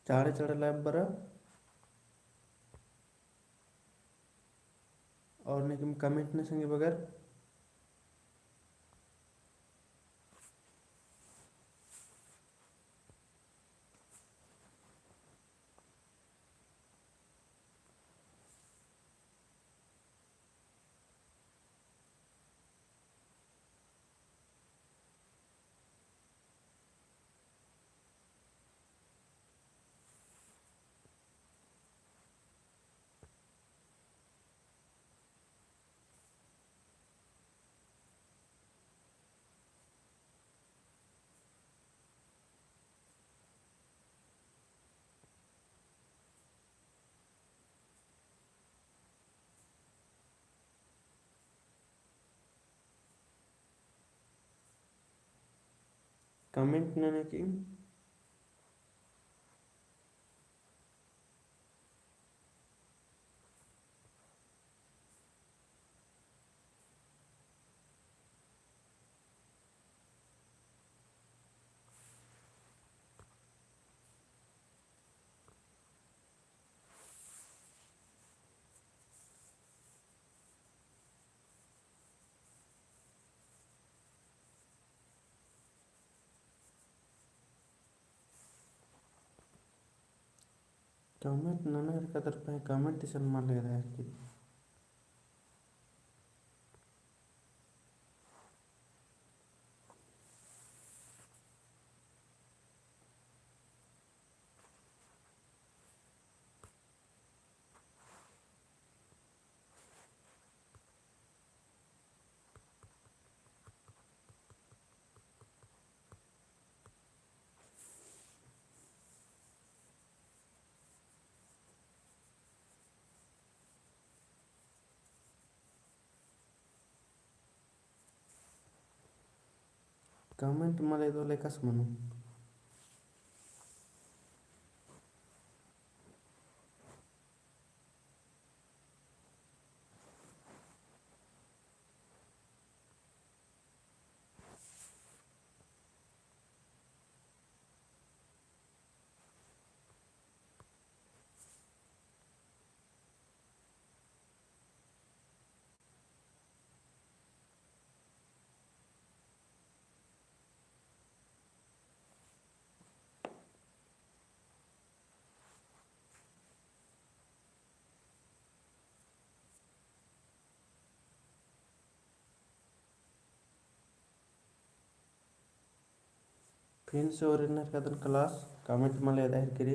झाडे चढायला बरं. और नहीं कमेंट नहीं संगे बगैर कमेंट नहीं की कमेंट नहीं इरकदर पे कमेंट इसन मान ले रहा है कि कमेंट मला तो लेकस म्हणू फिर से और इनर कदर क्लास कमेंट मला दाहिर करी